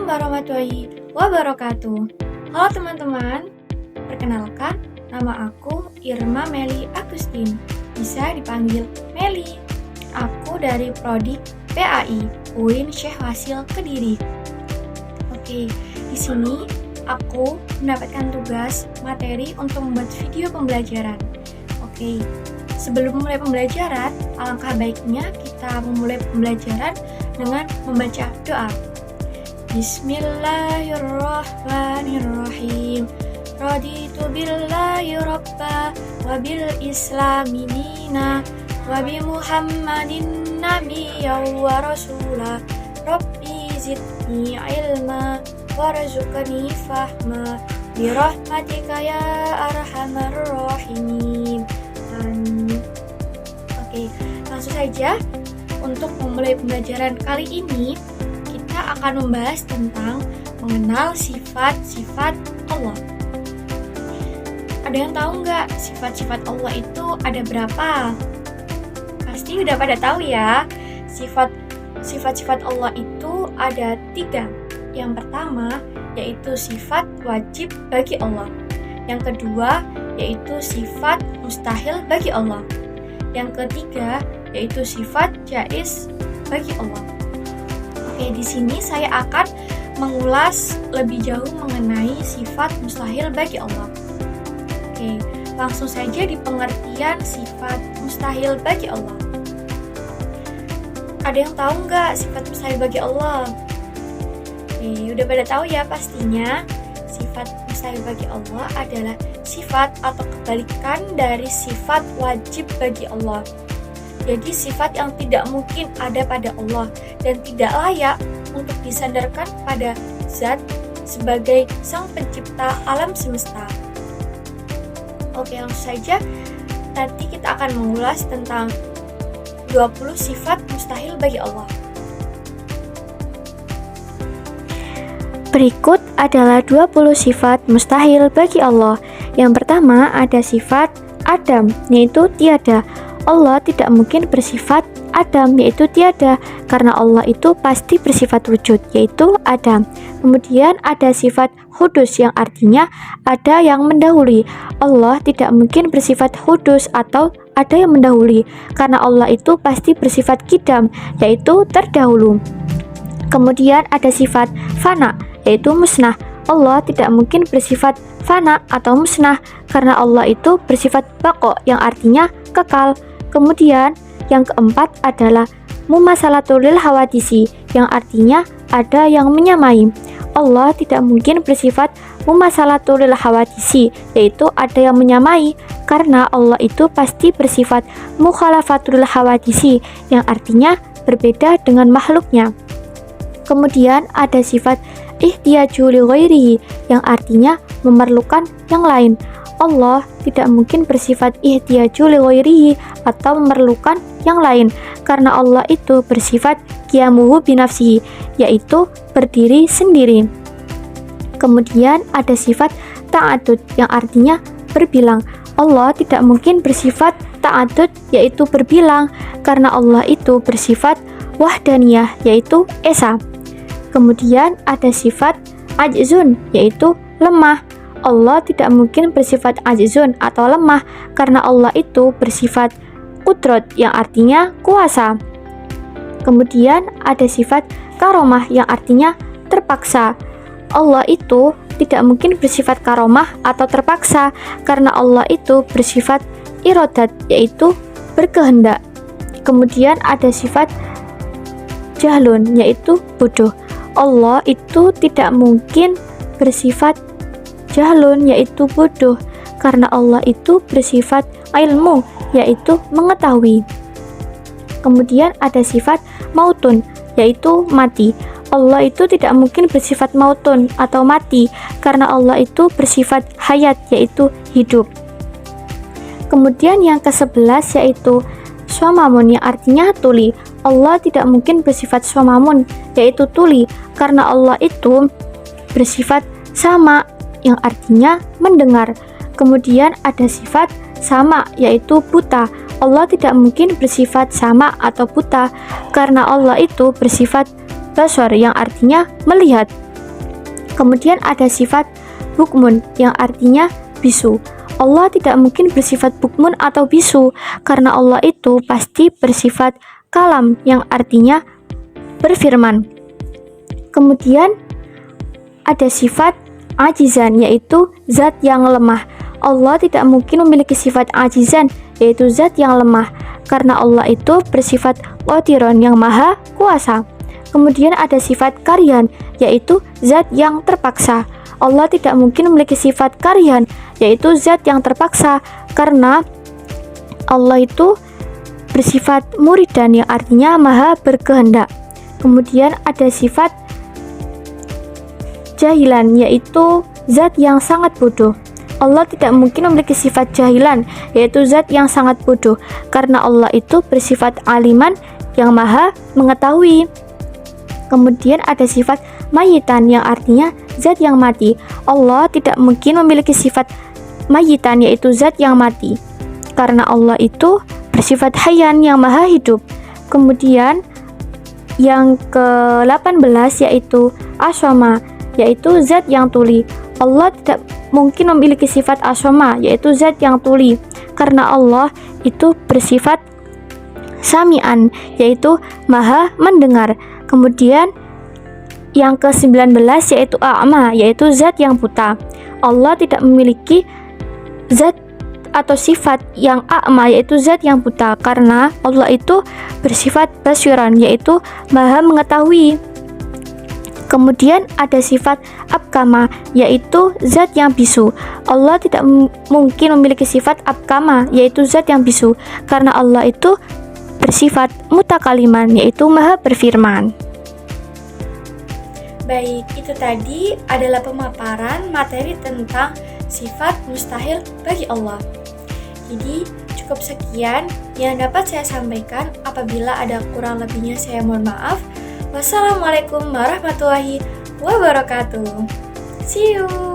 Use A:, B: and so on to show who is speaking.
A: warahmatullahi wabarakatuh. Halo teman-teman, perkenalkan, nama aku Irma Meli Agustin, bisa dipanggil Meli. Aku dari Prodi PAI, UIN Syekh Wasil Kediri. Oke, di sini aku mendapatkan tugas materi untuk membuat video pembelajaran. Oke, sebelum memulai pembelajaran, alangkah baiknya kita memulai pembelajaran dengan membaca doa. Bismillahirrahmanirrahim. Raditu billahi rabba wa bil islami dina wa bi Muhammadin nabiyyan wa rasula. Rabbi zidni ilma warzuqni fahma bi rahmatika ya arhamar rahimin. Amin. Oke, langsung saja untuk memulai pembelajaran kali ini kita akan membahas tentang mengenal sifat-sifat Allah. Ada yang tahu nggak sifat-sifat Allah itu ada berapa? Pasti udah pada tahu ya. Sifat-sifat Allah itu ada 3. Yang pertama yaitu sifat wajib bagi Allah. Yang kedua yaitu sifat mustahil bagi Allah. Yang ketiga yaitu sifat jaiz bagi Allah. Oke, di sini saya akan mengulas lebih jauh mengenai sifat mustahil bagi Allah. Oke, langsung saja di pengertian sifat mustahil bagi Allah. Ada yang tahu nggak sifat mustahil bagi Allah? Oke, udah pada tahu ya pastinya. Sifat mustahil bagi Allah adalah sifat atau kebalikan dari sifat wajib bagi Allah. Jadi sifat yang tidak mungkin ada pada Allah dan tidak layak untuk disandarkan pada zat sebagai sang pencipta alam semesta. Oke, langsung saja nanti kita akan mengulas tentang 20 sifat mustahil bagi Allah.
B: Berikut adalah 20 sifat mustahil bagi Allah. Yang pertama ada sifat Adam, yaitu tiada. Allah tidak mungkin bersifat Adam, yaitu tiada, karena Allah itu pasti bersifat wujud, yaitu Adam. Kemudian ada sifat hudus, yang artinya ada yang mendahului. Allah tidak mungkin bersifat hudus atau ada yang mendahului, karena Allah itu pasti bersifat qidam, yaitu terdahulu. Kemudian ada sifat fana, yaitu musnah. Allah tidak mungkin bersifat fana atau musnah, karena Allah itu bersifat baqo, yang artinya kekal. Kemudian yang keempat adalah mumasalatul lil hawadisi, yang artinya ada yang menyamai. Allah tidak mungkin bersifat mumasalatul lil hawadisi, yaitu ada yang menyamai, karena Allah itu pasti bersifat mukhalafatul hawadisi, yang artinya berbeda dengan makhluknya. Kemudian ada sifat ihtiyaju li ghairihi, yang artinya memerlukan yang lain. Allah tidak mungkin bersifat ihtiyaju li ghairihi atau memerlukan yang lain, karena Allah itu bersifat qiyamuhu binafsihi, yaitu berdiri sendiri. Kemudian ada sifat ta'addud, yang artinya berbilang. Allah tidak mungkin bersifat ta'addud, yaitu berbilang, karena Allah itu bersifat wahdaniyah, yaitu esa. Kemudian ada sifat ajzun, yaitu lemah. Allah tidak mungkin bersifat ajzun atau lemah, karena Allah itu bersifat qudrat, yang artinya kuasa. Kemudian ada sifat karomah, yang artinya terpaksa. Allah itu tidak mungkin bersifat karomah atau terpaksa, karena Allah itu bersifat iradat, yaitu berkehendak. Kemudian ada sifat jahlun, yaitu bodoh. Allah itu tidak mungkin bersifat jahlun, yaitu bodoh, karena Allah itu bersifat ilmu, yaitu mengetahui. Kemudian ada sifat mautun, yaitu mati. Allah itu tidak mungkin bersifat mautun atau mati, karena Allah itu bersifat hayat, yaitu hidup. Kemudian yang ke-11 yaitu swamamun, yang artinya tuli. Allah tidak mungkin bersifat swamamun, yaitu tuli, karena Allah itu bersifat sama, yang artinya mendengar. Kemudian ada sifat sama, yaitu buta. Allah tidak mungkin bersifat sama atau buta, karena Allah itu bersifat basar, yang artinya melihat. Kemudian ada sifat bukmun yang artinya bisu. Allah tidak mungkin bersifat bukmun atau bisu karena Allah itu pasti bersifat kalam yang artinya berfirman. Kemudian ada sifat ajizan yaitu zat yang lemah. Allah tidak mungkin memiliki sifat ajizan yaitu zat yang lemah karena Allah itu bersifat qadiron yang maha kuasa. Kemudian ada sifat karyan yaitu zat yang terpaksa. Allah tidak mungkin memiliki sifat karyan yaitu zat yang terpaksa karena Allah itu bersifat muridan yang artinya maha berkehendak. Kemudian ada sifat jahilan yaitu zat yang sangat bodoh. Allah tidak mungkin memiliki sifat jahilan yaitu zat yang sangat bodoh karena Allah itu bersifat aliman yang maha mengetahui. Kemudian ada sifat mayitan yang artinya zat yang mati. Allah tidak mungkin memiliki sifat mayitan yaitu zat yang mati karena Allah itu bersifat hayyan yang maha hidup. Kemudian yang ke-18 yaitu asoma yaitu zat yang tuli. Allah tidak mungkin memiliki sifat asoma yaitu zat yang tuli karena Allah itu bersifat sami'an yaitu maha mendengar. Kemudian yang ke-19 yaitu a'ma yaitu zat yang buta. Allah tidak memiliki zat atau sifat yang a'ma yaitu zat yang buta karena Allah itu bersifat basiran yaitu maha mengetahui. Kemudian ada sifat abkama yaitu zat yang bisu. Allah tidak mungkin memiliki sifat abkama yaitu zat yang bisu karena Allah itu bersifat mutakaliman yaitu maha berfirman.
A: Baik, itu tadi adalah pemaparan materi tentang sifat mustahil bagi Allah. Jadi cukup sekian yang dapat saya sampaikan. Apabila ada kurang lebihnya saya mohon maaf. Wassalamualaikum warahmatullahi wabarakatuh. See you.